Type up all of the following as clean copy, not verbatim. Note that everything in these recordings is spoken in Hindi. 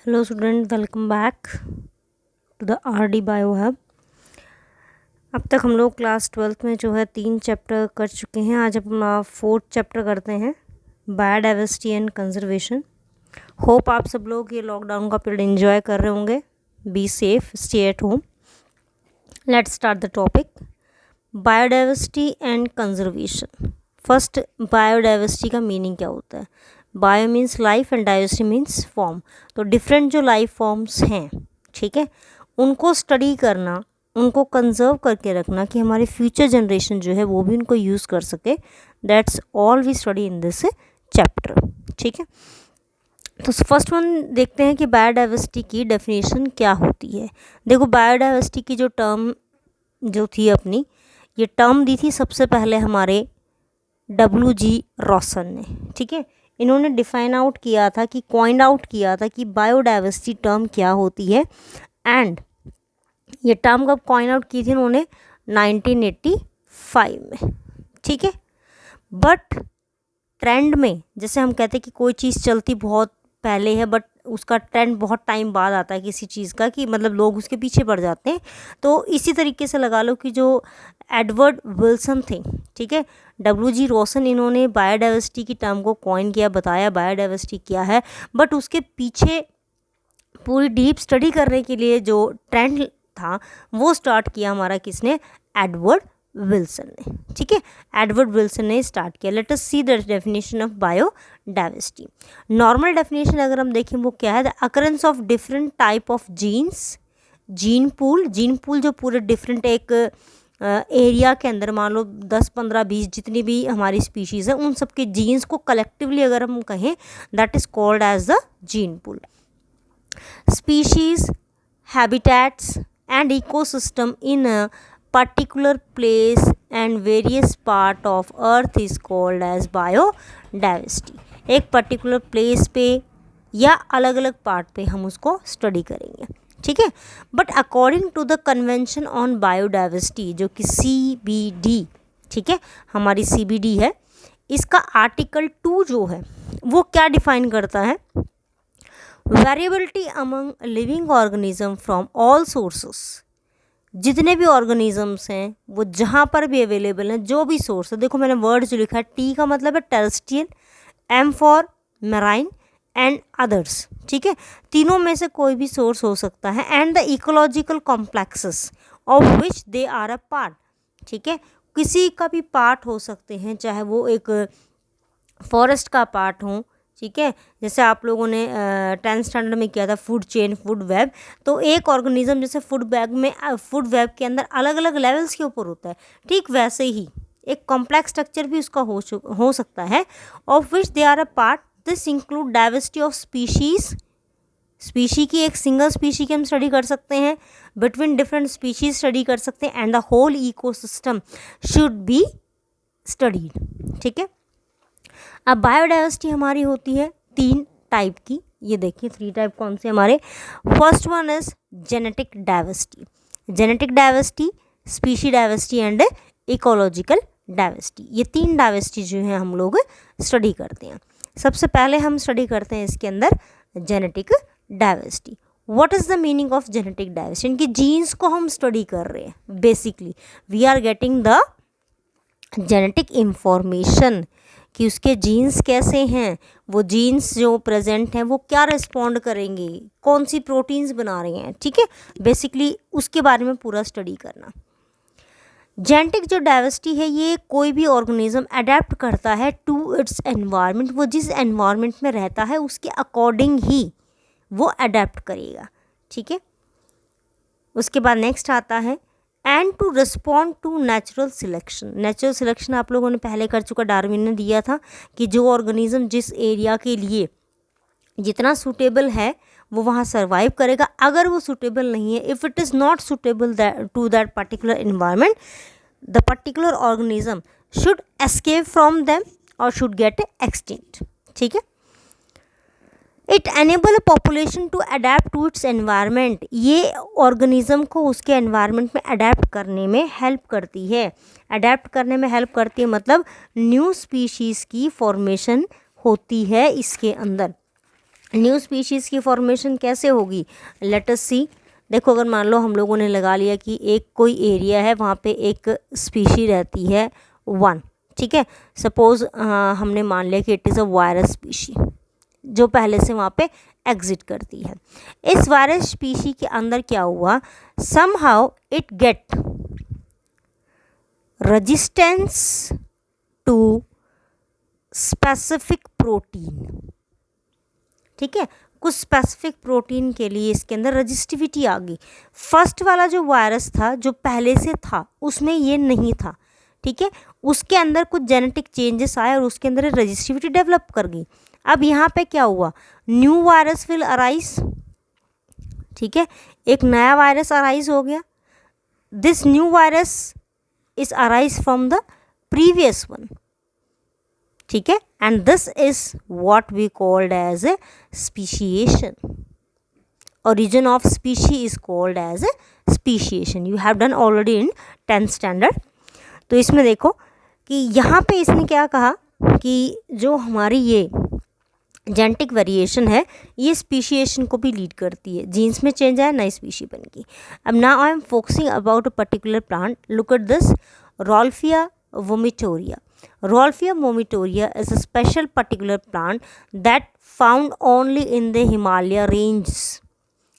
Hello student, welcome back to the RD bio hub. अब तक हम लोग क्लास 12th में जो है 3 चैप्टर कर चुके हैं। आज अपना 4th चैप्टर करते हैं, बायोडाइवर्सिटी एंड कंजर्वेशन। होप आप सब लोग ये लॉकडाउन का पीरियड एंजॉय कर रहे होंगे। Be safe, stay at home. Let's start the topic, biodiversity and conservation. First, biodiversity का मीनिंग क्या होता है। Bio means life and diversity means form. तो डिफरेंट जो लाइफ फॉर्म्स हैं, ठीक है, उनको स्टडी करना, उनको कंजर्व करके रखना कि हमारे फ्यूचर जनरेशन जो है वो भी उनको यूज़ कर सके। That's all we study in this chapter, ठीक है। तो फर्स्ट वन देखते हैं कि बायोडाइवर्सिटी की डेफिनेशन क्या होती है। देखो, बायोडाइवर्सिटी की जो टर्म जो थी अपनी, ये टर्म दी थी सबसे पहले हमारे WG रॉसन ने, ठीक है। इन्होंने डिफाइन आउट किया था कि कॉइंड आउट किया था कि बायोडाइवर्सिटी टर्म क्या होती है। एंड ये टर्म कब कॉइंड आउट की थी इन्होंने, 1985 में, ठीक है। बट ट्रेंड में, जैसे हम कहते हैं कि कोई चीज़ चलती बहुत पहले है बट उसका ट्रेंड बहुत टाइम बाद आता है किसी चीज़ का, कि मतलब लोग उसके पीछे पड़ जाते हैं। तो इसी तरीके से लगा लो कि जो एडवर्ड विल्सन थे, ठीक है, WG रॉसन, इन्होंने बायोडाइवर्सिटी की टर्म को कॉइन किया, बताया बायोडाइवर्सिटी क्या है। बट उसके पीछे पूरी डीप स्टडी करने के लिए जो ट्रेंड था वो स्टार्ट किया हमारा किसने, एडवर्ड विल्सन ने, ठीक है। एडवर्ड विल्सन ने स्टार्ट किया। Let us see the definition of biodiversity. Normal definition अगर हम देखें वो क्या है, the occurrence of different type of genes, gene pool जो पूरे डिफरेंट एक एरिया के अंदर, मान लो 10, 15, 20 जितनी भी हमारी स्पीशीज़ है, उन सब के जीन्स को कलेक्टिवली अगर हम कहें, that is called as the gene pool. Species, habitats and ecosystem in a particular place and various part of earth is called as biodiversity। एक पर्टिकुलर प्लेस पे या अलग अलग पार्ट पे हम उसको स्टडी करेंगे, ठीक है। But according to the convention on biodiversity, जो कि CBD, ठीक है, हमारी CBD है, इसका आर्टिकल 2 जो है वो क्या डिफाइन करता है, variability among living organism from all sources. जितने भी ऑर्गेनिजम्स हैं वो जहाँ पर भी अवेलेबल हैं, जो भी सोर्स है, देखो मैंने वर्ड जो लिखा है, T का मतलब है terrestrial, M for marine and others, ठीक है। तीनों में से कोई भी सोर्स हो सकता है। And the ecological complexes of which they are a part, ठीक है, किसी का भी पार्ट हो सकते हैं, चाहे वो एक फॉरेस्ट का पार्ट हो, ठीक है। जैसे आप लोगों ने 10th स्टैंडर्ड में किया था फूड चेन, फूड वेब। तो एक ऑर्गेनिज्म जैसे फूड वेब के अंदर अलग अलग लेवल्स के ऊपर होता है, ठीक वैसे ही एक कॉम्प्लेक्स स्ट्रक्चर भी उसका हो सकता है, of which they are a part. This include diversity of species की एक सिंगल स्पीशी की हम स्टडी कर सकते हैं, बिटवीन डिफरेंट स्पीशीज स्टडी कर सकते हैं, and the whole ecosystem should be studied, ठीक है। अब बायोडाइवर्सिटी हमारी होती है 3 टाइप की। ये देखिए 3 टाइप कौन से हमारे। First one is genetic diversity, species diversity and ecological diversity. ये 3 डाइवर्सिटी जो है हम लोग स्टडी करते हैं। सबसे पहले हम स्टडी करते हैं इसके अंदर genetic diversity. What is the meaning of genetic diversity? इनकी जीन्स को हम स्टडी कर रहे हैं। Basically we are getting the genetic information कि उसके जीन्स कैसे हैं, वो जीन्स जो प्रेजेंट हैं वो क्या रिस्पॉन्ड करेंगे, कौन सी प्रोटीन्स बना रहे हैं, ठीक है। बेसिकली उसके बारे में पूरा स्टडी करना। जेनेटिक जो डाइवर्सिटी है, ये कोई भी ऑर्गेनिज्म अडेप्ट करता है टू इट्स एनवायरनमेंट। वो जिस एनवायरनमेंट में रहता है उसके अकॉर्डिंग ही वो अडेप्ट करेगा, ठीक है। उसके बाद नेक्स्ट आता है and to respond to natural selection आप लोगों ने पहले कर चुका, डार्विन ने दिया था कि जो ऑर्गेनिज्म जिस एरिया के लिए जितना सूटेबल है वो वहाँ सर्वाइव करेगा। अगर वो सूटेबल नहीं है, if it is not suitable to that particular environment, the particular organism should escape from them और शुड गेट एक्सटिंक्ट, ठीक है। It enable a population to adapt to its environment. ये ऑर्गेनिज्म को उसके एनवायरनमेंट में अडेप्ट करने में हेल्प करती है। अडेप्ट करने में हेल्प करती है मतलब न्यू स्पीशीज़ की फॉर्मेशन होती है इसके अंदर। न्यू स्पीशीज़ की फॉर्मेशन कैसे होगी, लेट अस सी। देखो अगर मान लो हम लोगों ने लगा लिया कि एक कोई एरिया है, वहाँ पे एक स्पीशी रहती है 1, ठीक है। सपोज़ हमने मान लिया कि it is a virus species जो पहले से वहाँ पे एग्जिट करती है। इस वायरस स्पीशी के अंदर क्या हुआ, somehow it get resistance to specific protein, ठीक है। कुछ स्पेसिफिक प्रोटीन के लिए इसके अंदर रजिस्टिविटी आ गई। फर्स्ट वाला जो वायरस था जो पहले से था उसमें ये नहीं था, ठीक है। उसके अंदर कुछ जेनेटिक चेंजेस आए और उसके अंदर रजिस्टिविटी डेवलप कर गई। अब यहाँ पे क्या हुआ, न्यू वायरस विल अराइज, ठीक है। एक नया वायरस अराइज हो गया। This new virus is arise from the previous one, ठीक है। And this is what we called as a speciation. origin of species is called as a speciation. You have done already in 10th standard. तो इसमें देखो कि यहाँ पे इसने क्या कहा कि जो हमारी ये जेनेटिक वेरिएशन है ये स्पीशिएशन को भी लीड करती है। जीन्स में चेंज आया, नई स्पीशी बन गई। अब now I am focusing about a particular plant. Look at this, rolfia vomitoria. Rolfia vomitoria is a special particular plant that found only in the Himalaya ranges.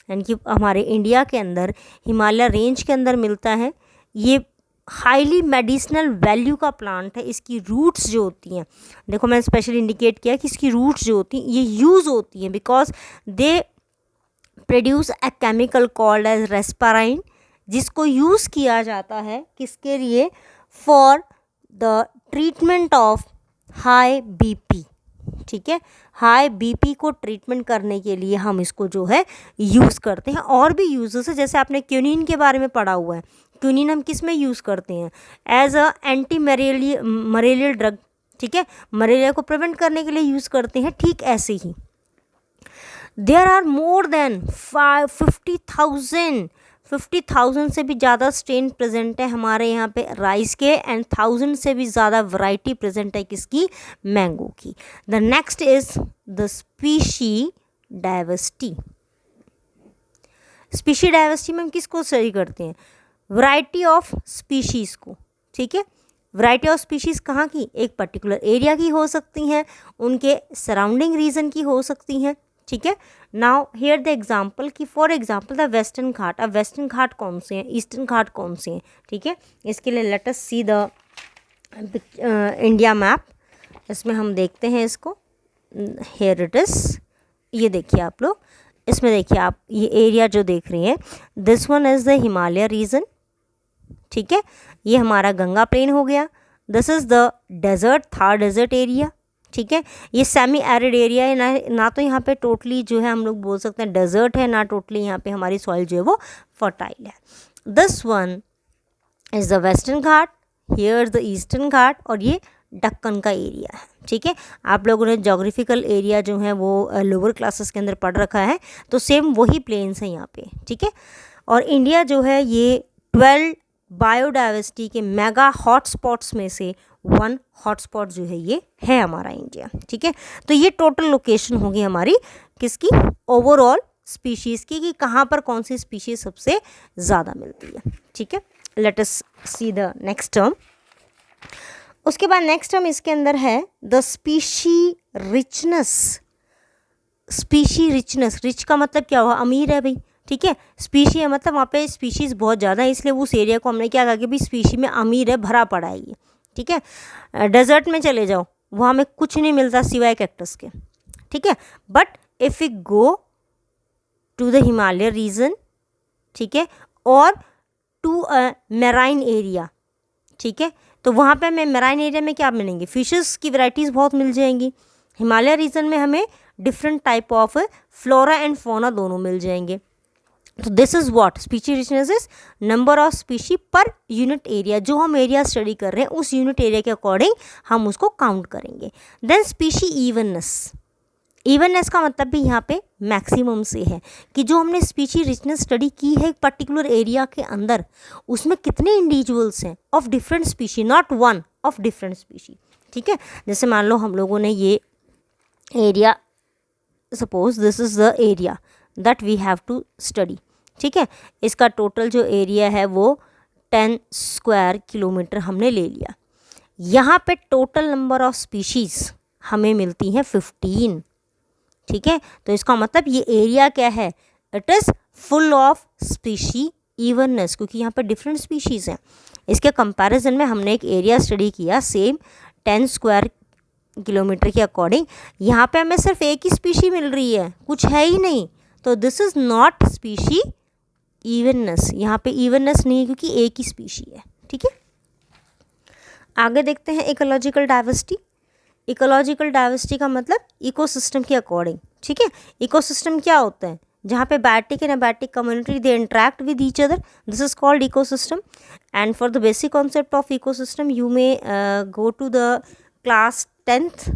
यानी कि हमारे इंडिया के अंदर हिमालय रेंज के अंदर मिलता है। ये हाईली मेडिसिनल वैल्यू का प्लांट है। इसकी रूट्स जो होती हैं, देखो मैंने स्पेशली इंडिकेट किया कि इसकी रूट्स जो होती हैं ये यूज़ होती हैं because they produce a chemical called as reserpine, जिसको यूज़ किया जाता है किसके लिए, for the treatment of high BP, ठीक है। हाई बीपी को ट्रीटमेंट करने के लिए हम इसको जो है यूज़ करते हैं। और भी यूजेस है, जैसे आपने क्यूनिन के बारे में पढ़ा हुआ है। क्यूनिन हम किस में यूज़ करते हैं, as a anti malarial drug, ठीक है। मलेरिया को प्रिवेंट करने के लिए यूज़ करते हैं। ठीक ऐसे ही देयर आर मोर देन 50,000 से भी ज़्यादा स्ट्रेन प्रेजेंट है हमारे यहाँ पे राइस के, एंड 1000 से भी ज़्यादा वैरायटी प्रेजेंट है किसकी, मैंगो की। The next is the species diversity. Species diversity में हम किसको स्टडी करते हैं, वैरायटी ऑफ स्पीशीज़ को, ठीक है। वैरायटी ऑफ स्पीशीज़ कहाँ की, एक पर्टिकुलर एरिया की हो सकती हैं, उनके सराउंडिंग रीजन की हो सकती हैं, ठीक है। नाउ हियर द एग्जाम्पल कि फॉर एग्जाम्पल द वेस्टर्न घाट। अब वेस्टर्न घाट कौन से हैं, ईस्टर्न घाट कौन से हैं, ठीक है। इसके लिए late us see the India map. इसमें हम देखते हैं इसको, हियर इट इज़। ये देखिए आप लोग, इसमें देखिए आप ये एरिया जो देख रहे हैं, this one is the Himalaya region, ठीक है। ये हमारा गंगा प्लेन हो गया। This is the desert, Thar desert area, ठीक है। ये सेमी एरिड एरिया है, ना तो यहाँ पे टोटली जो है हम लोग बोल सकते हैं डेजर्ट है, ना टोटली यहाँ पे हमारी सॉइल जो है वो फर्टाइल है। This one is the Western Ghat, here is the Eastern Ghat, और ये दक्कन का एरिया है, ठीक है। आप लोगों ने जोग्राफिकल एरिया जो है वो लोअर क्लासेस के अंदर पढ़ रखा है, तो सेम वही प्लेन्स हैं यहाँ पे, ठीक है। और इंडिया जो है ये 12 बायोडाइवर्सिटी के मेगा हॉटस्पॉट्स में से 1 हॉटस्पॉट जो है ये है हमारा इंडिया, ठीक है। तो ये टोटल लोकेशन होगी हमारी किसकी, ओवरऑल स्पीशीज़ की, कि कहाँ पर कौन सी स्पीशीज़ सबसे ज़्यादा मिलती है, ठीक है। Late us see the next term. उसके बाद नेक्स्ट टर्म इसके अंदर है the species richness. Species richness, rich का मतलब क्या हुआ, अमीर है भाई, ठीक है। स्पीशी है मतलब वहाँ पे स्पीशीज़ बहुत ज़्यादा है, इसलिए उस एरिया को हमने क्या कहा कि भाई स्पीशी में अमीर है, भरा पड़ा है ये, ठीक है। डेजर्ट में चले जाओ, वहाँ में कुछ नहीं मिलता सिवाय कैक्टस के, ठीक है। But if you go to the Himalaya region, ठीक है, और टू अ मेराइन एरिया, ठीक है, तो वहाँ पे हमें मेराइन एरिया में क्या मिलेंगे, फिशेस की वैरायटीज़ बहुत मिल जाएंगी। हिमालय रीजन में हमें different type of flora and fauna दोनों मिल जाएंगे। तो this is what species richness is number of species per unit area. जो हम एरिया स्टडी कर रहे हैं उस यूनिट एरिया के अकॉर्डिंग हम उसको काउंट करेंगे। Then species evenness. इवननेस का मतलब भी यहाँ पे मैक्सिमम से है कि जो हमने स्पीशी रिचनेस स्टडी की है एक पर्टिकुलर एरिया के अंदर, उसमें कितने इंडिविजुअल्स हैं of different species, not one, of different species, ठीक है। जैसे मान लो हम लोगों ने ये area suppose this is the area that we have to study, ठीक है। इसका टोटल जो एरिया है वो 10 स्क्वायर किलोमीटर हमने ले लिया। यहाँ पे टोटल नंबर ऑफ स्पीशीज़ हमें मिलती हैं 15, ठीक है। तो इसका मतलब ये एरिया क्या है, it is full of species evenness, क्योंकि यहाँ पे डिफरेंट स्पीशीज़ हैं। इसके कंपैरिजन में हमने एक एरिया स्टडी किया सेम 10 स्क्वायर किलोमीटर के अकॉर्डिंग। यहाँ पे हमें सिर्फ एक ही स्पीशी मिल रही है, कुछ है ही नहीं, तो this is not species evenness. यहाँ पे इवननेस नहीं है क्योंकि एक ही स्पीशी है, ठीक है। आगे देखते हैं इकोलॉजिकल डाइवर्सिटी। इकोलॉजिकल डाइवर्सिटी का मतलब इकोसिस्टम के अकॉर्डिंग, ठीक है। इकोसिस्टम क्या होता है, जहाँ पे biotic and abiotic community they interact with each other, this is called ecosystem. And for the basic concept of ecosystem you may go to the class 10th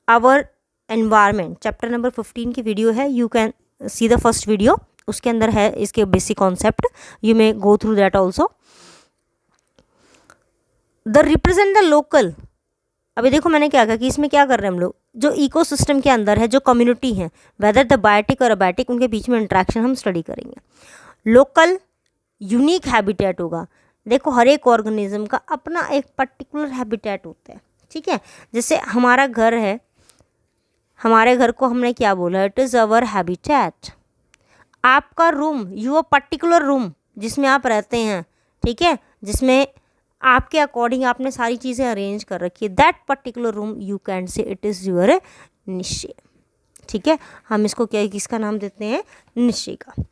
our environment, chapter number 15 की वीडियो है, you can see the first video, उसके अंदर है इसके basic concept, you may go through that also. The represent the local, अभी देखो मैंने क्या कहा कि इसमें क्या कर रहे हैं हम लोग, जो इकोसिस्टम के अंदर है, जो कम्युनिटी है, वेदर द बायोटिक और अबायोटिक, उनके बीच में इंट्रैक्शन हम स्टडी करेंगे। लोकल यूनिक हैबिटेट होगा। देखो हर एक ऑर्गेनिज्म का अपना एक पर्टिकुलर हैबिटेट होता है, ठीक है। जैसे हमारा घर है, हमारे घर को हमने क्या बोला, इट इज़ अवर हैबिटेट। आपका रूम, योर पर्टिकुलर रूम जिसमें आप रहते हैं, ठीक है, जिसमें आपके अकॉर्डिंग आपने सारी चीज़ें अरेंज कर रखी है, that particular room you can say it is your निश्चय, ठीक है। हम इसको क्या, किसका नाम देते हैं, निश्चय का।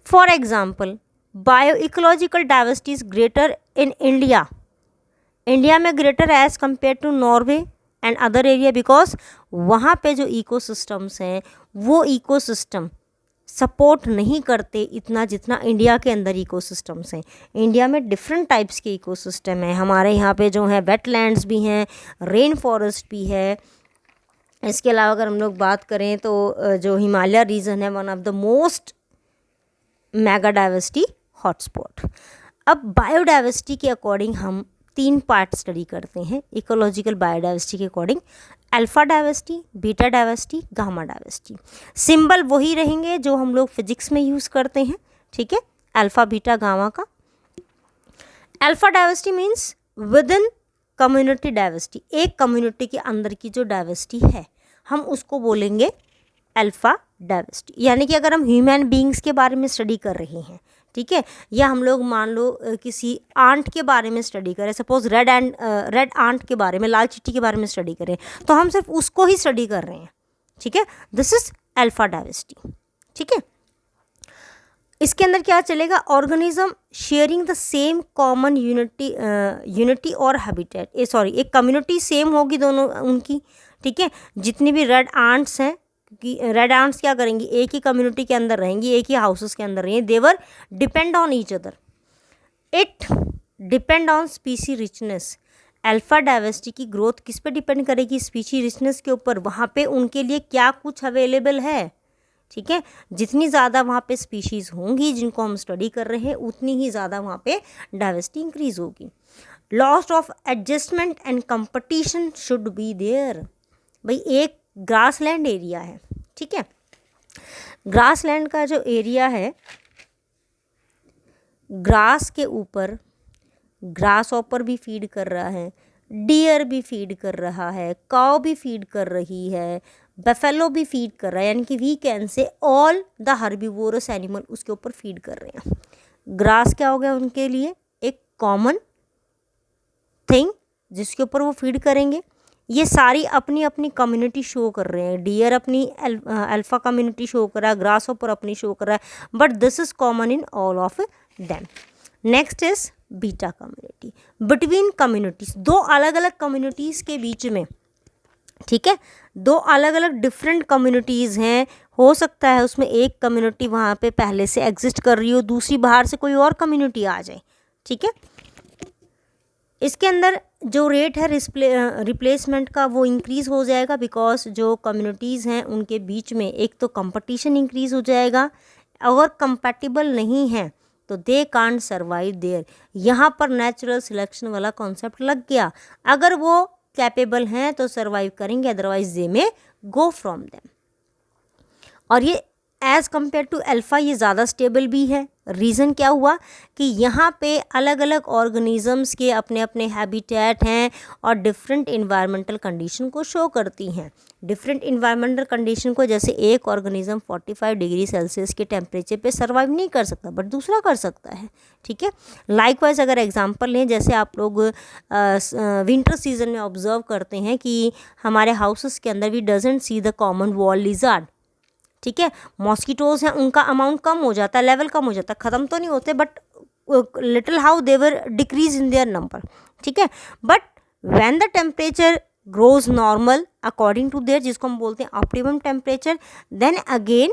For example bio ecological diversity is greater in India, India में greater as compare to Norway and other area, because वहाँ पे जो इकोसिस्टम्स हैं वो इकोसिस्टम सपोर्ट नहीं करते इतना जितना इंडिया के अंदर इकोसिस्टम्स हैं। इंडिया में डिफरेंट टाइप्स के इकोसिस्टम हैं, हमारे यहाँ पे जो है वेटलैंड्स भी हैं, रेन फॉरेस्ट भी है। इसके अलावा अगर हम लोग बात करें तो जो हिमालय रीजन है, one of the most mega diversity hotspot. अब बायोडाइवर्सिटी के अकॉर्डिंग हम 3 पार्ट स्टडी करते हैं इकोलॉजिकल बायोडाइवर्सिटी के according, alpha diversity, beta diversity, gamma diversity. Symbol वही रहेंगे जो हम लोग फिजिक्स में यूज़ करते हैं, ठीक है, अल्फा बीटा गामा का। Alpha diversity means with in community diversity, एक कम्युनिटी के अंदर की जो डाइवर्सिटी है हम उसको बोलेंगे अल्फा डाइवर्सिटी। यानी कि अगर हम ह्यूमन बींग्स के बारे में स्टडी कर रहे हैं, ठीक है, या हम लोग मान लो किसी आंट के बारे में स्टडी करें, सपोज रेड आंट के बारे में, लाल चींटी के बारे में स्टडी करें, तो हम सिर्फ उसको ही स्टडी कर रहे हैं, ठीक है, दिस इज अल्फा डाइवर्सिटी, ठीक है। इसके अंदर क्या चलेगा, organism sharing the same common unity और हैबिटेट, एक कम्युनिटी सेम होगी दोनों उनकी, ठीक है। जितनी भी रेड आंट्स हैं, कि रेड आंट्स क्या करेंगी, एक ही कम्युनिटी के अंदर रहेंगी, एक ही हाउसेस के अंदर रहेंगी, they were depend on each other, it depend on species richness. Alpha diversity की ग्रोथ किस पे डिपेंड करेगी, स्पीसी रिचनेस के ऊपर, वहाँ पे उनके लिए क्या कुछ अवेलेबल है, ठीक है। जितनी ज़्यादा वहाँ पे स्पीशीज़ होंगी जिनको हम स्टडी कर रहे हैं, उतनी ही ज़्यादा वहाँ पे डाइवर्सिटी इंक्रीज होगी। Loss of adjustment and competition should be there. भाई एक ग्रासलैंड एरिया है, ठीक है, ग्रासलैंड का जो एरिया है, ग्रास के ऊपर ग्रास ऑपर भी फीड कर रहा है, डियर भी फीड कर रहा है, काऊ भी फीड कर रही है, बफेलो भी फीड कर रहा है, यानी कि we can say all the herbivorous animal उसके ऊपर फीड कर रहे हैं। ग्रास क्या हो गया उनके लिए, एक कॉमन थिंग जिसके ऊपर वो फीड करेंगे। ये सारी अपनी अपनी कम्युनिटी शो कर रहे हैं, डियर अपनी अल्फा कम्युनिटी शो कर रहा है, ग्रास ऊपर अपनी शो कर रहा है, but this is common in all of them. Next is beta community, between communities, दो अलग अलग कम्युनिटीज़ के बीच में, ठीक है, दो अलग अलग डिफरेंट कम्युनिटीज़ हैं, हो सकता है उसमें एक कम्युनिटी वहाँ पे पहले से एग्जिस्ट कर रही हो, दूसरी बाहर से कोई और कम्युनिटी आ जाए, ठीक है। इसके अंदर जो रेट है रिप्लेसमेंट का वो इंक्रीज़ हो जाएगा, बिकॉज जो कम्युनिटीज़ हैं उनके बीच में एक तो कंपटीशन इंक्रीज़ हो जाएगा, अगर कंपैटिबल नहीं है तो दे कांट सर्वाइव देयर। यहाँ पर नेचुरल सिलेक्शन वाला कॉन्सेप्ट लग गया, अगर वो कैपेबल हैं तो सर्वाइव करेंगे, अदरवाइज दे में गो फ्रॉम देम। और ये एज़ कम्पेयर टू अल्फ़ा ये ज़्यादा स्टेबल भी है। रीज़न क्या हुआ कि यहाँ पे अलग अलग ऑर्गेनिजम्स के अपने अपने हैबिटेट हैं और डिफरेंट इन्वायरमेंटल कंडीशन को शो करती हैं। डिफरेंट इन्वायरमेंटल कंडीशन को, जैसे एक ऑर्गेनिज्म 45 डिग्री सेल्सियस के टेम्परेचर पे सर्वाइव नहीं कर सकता बट दूसरा कर सकता है, ठीक है। लाइकवाइज अगर एग्जांपल लें, जैसे आप लोग विंटर सीजन में ऑब्जर्व करते हैं कि हमारे हाउसेस के अंदर we doesn't see the common wall lizard, ठीक है। मॉस्किटोज़ हैं, उनका अमाउंट कम हो जाता है, लेवल कम हो जाता है, ख़त्म तो नहीं होते but little how they were decrease in their number, ठीक है। But when the temperature grows normal according to there, जिसको हम बोलते हैं optimum temperature, then again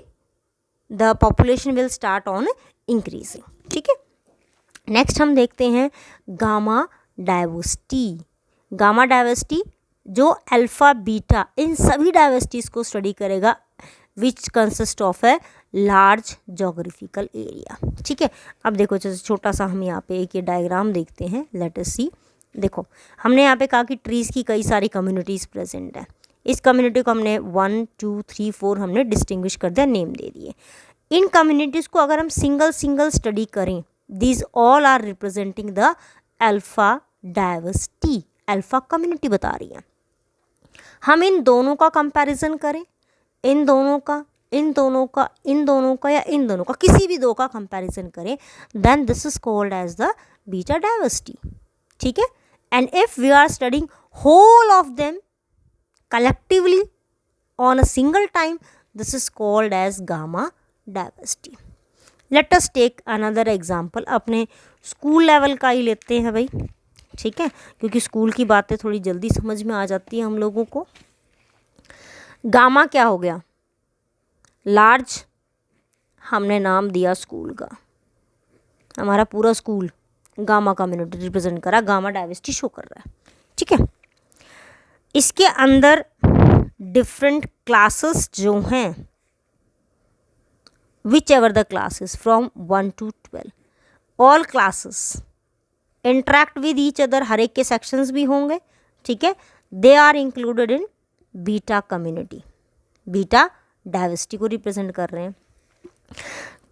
the population will start on increasing, ठीक है। नेक्स्ट हम देखते हैं गामा डाइवर्सिटी। गामा डाइवर्सिटी जो अल्फ़ा बीटा इन सभी डाइवर्सिटीज़ को स्टडी करेगा, which consist of a large geographical area, ठीक है। अब देखो जैसे छोटा सा हम यहाँ पे एक ये डायग्राम देखते हैं, लेट अस सी। देखो हमने यहाँ पे कहा कि ट्रीज़ की कई सारी कम्युनिटीज़ प्रेजेंट है। इस कम्युनिटी को हमने 1 2 3 4 हमने डिस्टिंग्विश कर दिया, नेम दे दिए। इन कम्युनिटीज़ को अगर हम सिंगल सिंगल स्टडी करें, these all are representing the alpha diversity, alpha community बता रही है। हम इन दोनों का कंपैरिजन करें, इन दोनों का, इन दोनों का, इन दोनों का या इन दोनों का, किसी भी दो का कंपैरिजन करें, then this is called as the beta diversity, ठीक है। And if we are studying whole of them collectively on a single time, this is called as gamma diversity. Let us take another example, अपने स्कूल लेवल का ही लेते हैं भाई, ठीक है, क्योंकि स्कूल की बातें थोड़ी जल्दी समझ में आ जाती है हम लोगों को। गामा क्या हो गया, लार्ज, हमने नाम दिया स्कूल का, हमारा पूरा स्कूल गामा कम्युनिटी रिप्रेजेंट करा, गामा डाइवर्सिटी शो कर रहा है, ठीक है। इसके अंदर डिफरेंट क्लासेस जो हैं, whichever the classes from 1 to 12, all classes interact with each other, हर एक के सेक्शंस भी होंगे, ठीक है। They are included in beta community, beta diversity को रिप्रेजेंट कर रहे हैं।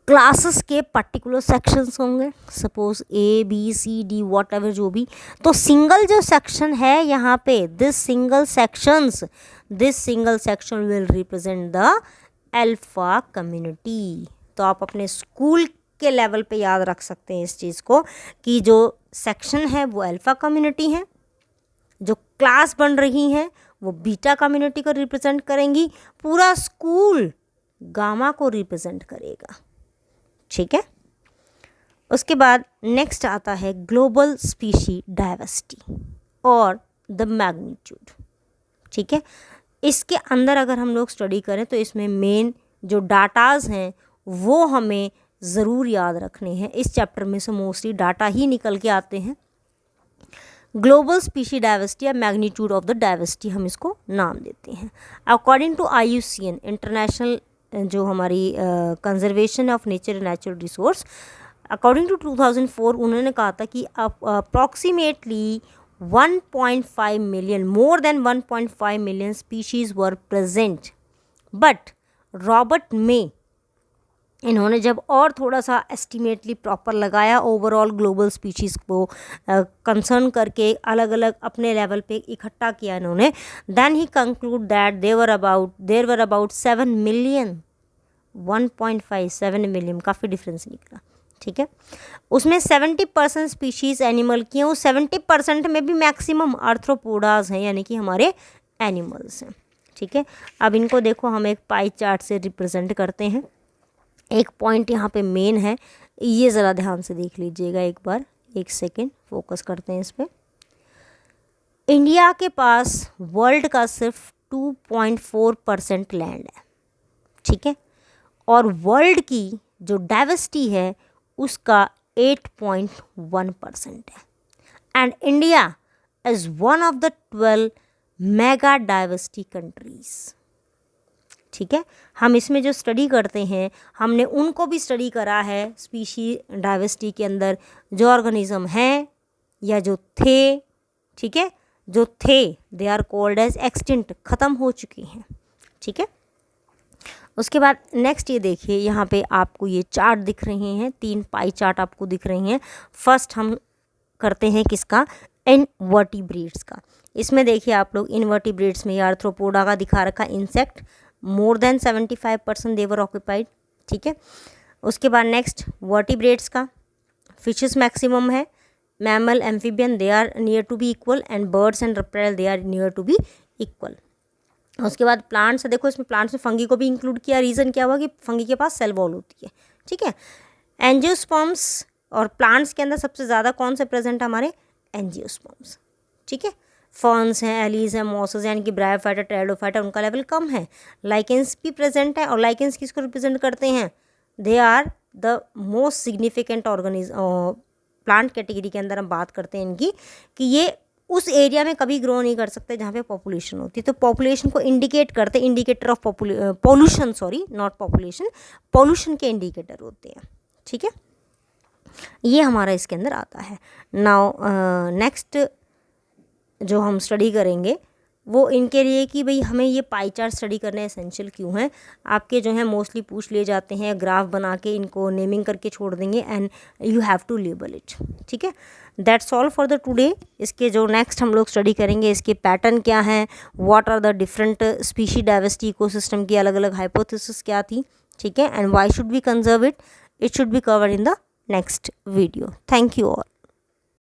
क्लासेस के पर्टिकुलर सेक्शंस होंगे, suppose A B C D whatever जो भी, तो सिंगल जो सेक्शन है यहाँ पे, this single section will represent the alpha community. तो आप अपने स्कूल के लेवल पे याद रख सकते हैं इस चीज़ को कि जो सेक्शन है वो अल्फ़ा कम्युनिटी है, जो क्लास बन रही हैं वो बीटा कम्युनिटी को रिप्रेजेंट करेंगी, पूरा स्कूल गामा को रिप्रेजेंट करेगा, ठीक है। उसके बाद नेक्स्ट आता है ग्लोबल स्पीशी डाइवर्सिटी और द मैग्नीट्यूड, ठीक है। इसके अंदर अगर हम लोग स्टडी करें तो इसमें मेन जो डाटाज हैं वो हमें ज़रूर याद रखने हैं। इस चैप्टर में से मोस्टली डाटा ही निकल के आते हैं। ग्लोबल स्पीशी डाइवर्सिटी या मैग्नीट्यूड ऑफ द डाइवर्सिटी हम इसको नाम देते हैं। अकॉर्डिंग टू IUCN इंटरनेशनल जो हमारी conservation of nature and natural resource, according to 2004 उन्होंने कहा था कि approximately 1.5 million, more than 1.5 million species were present, but Robert May इन्होंने जब और थोड़ा सा एस्टिमेटली प्रॉपर लगाया ओवरऑल ग्लोबल स्पीशीज़ को कंसर्न करके अलग अलग अपने लेवल पे इकट्ठा किया इन्होंने, देन ही conclude that there were about 7 million, 1.57 million, काफ़ी डिफरेंस निकला, ठीक है। उसमें 70% स्पीशीज़ एनिमल की हैं, उस 70% में भी मैक्सिमम आर्थ्रोपोडाज हैं, यानी कि हमारे एनिमल्स हैं, ठीक है। अब इनको देखो हम एक पाई चार्ट से रिप्रेजेंट करते हैं। एक पॉइंट यहाँ पे मेन है, ये ज़रा ध्यान से देख लीजिएगा एक बार, एक सेकेंड फोकस करते हैं इस पर। इंडिया के पास वर्ल्ड का सिर्फ 2.4% लैंड है, ठीक है, और वर्ल्ड की जो डाइवर्सिटी है उसका 8.1% है। And India is one of the 12 mega diversity countries, ठीक है। हम इसमें जो स्टडी करते हैं हमने उनको भी स्टडी करा है स्पीशी डाइवर्सिटी के अंदर, जो ऑर्गेनिज्म हैं या जो थे, ठीक है, जो थे they are called as extinct, ख़त्म हो चुकी हैं, ठीक है। उसके बाद नेक्स्ट ये देखिए, यहाँ पे आपको ये चार्ट दिख रहे हैं, 3 पाई चार्ट आपको दिख रहे हैं। फर्स्ट हम करते हैं किसका, इनवर्टिब्रेट्स का। इसमें देखिए आप लोग इनवर्टिब्रेट्स में आर्थ्रोपोडा का दिखा रखा, insect more than 75% they're occupied, ठीक है। उसके बाद नेक्स्ट वर्टिब्रेट्स का, फिशेस मैक्सिमम है, mammal amphibian they are near to be equal, and birds and reptile they are near to be equal. उसके बाद प्लांट्स, देखो इसमें प्लांट्स में फंगी को भी इंक्लूड किया। रीज़न क्या हुआ कि फंगी के पास सेल वॉल होती है, ठीक है। एंजियोस्पर्म्स, और प्लांट्स के अंदर सबसे ज़्यादा कौन से प्रेजेंट है हमारे, एंजियोस्पर्म्स, ठीक है। फर्न्स हैं, एलीज हैं, मॉसेस, यानी कि ब्रायोफाइटा, टेरिडोफाइटा, उनका लेवल कम है। लाइकेंस भी प्रेजेंट है, और लाइकेंस किसको रिप्रेजेंट करते हैं, they are the most significant organism. Plant category के अंदर हम बात करते हैं इनकी, कि ये उस एरिया में कभी ग्रो नहीं कर सकते जहाँ पे पॉपुलेशन होती है। तो पॉपुलेशन को इंडिकेट करते, indicator of pollution, sorry not population, pollution के इंडिकेटर होते हैं, ठीक है। ये हमारा इसके अंदर आता है। नाउ नेक्स्ट जो हम स्टडी करेंगे वो इनके लिए कि भाई हमें ये पाई चार्ट स्टडी करना एसेंशियल क्यों है। आपके जो है मोस्टली पूछ लिए जाते हैं, ग्राफ बना के इनको नेमिंग करके छोड़ देंगे, and you have to label it, ठीक है। That's all for the today. इसके जो नेक्स्ट हम लोग स्टडी करेंगे, इसके पैटर्न क्या हैं, what are the different species diversity ecosystem की अलग अलग हाइपोथेसिस क्या थी, ठीक है, and why should we conserve it, it should be covered in the next video. Thank you all.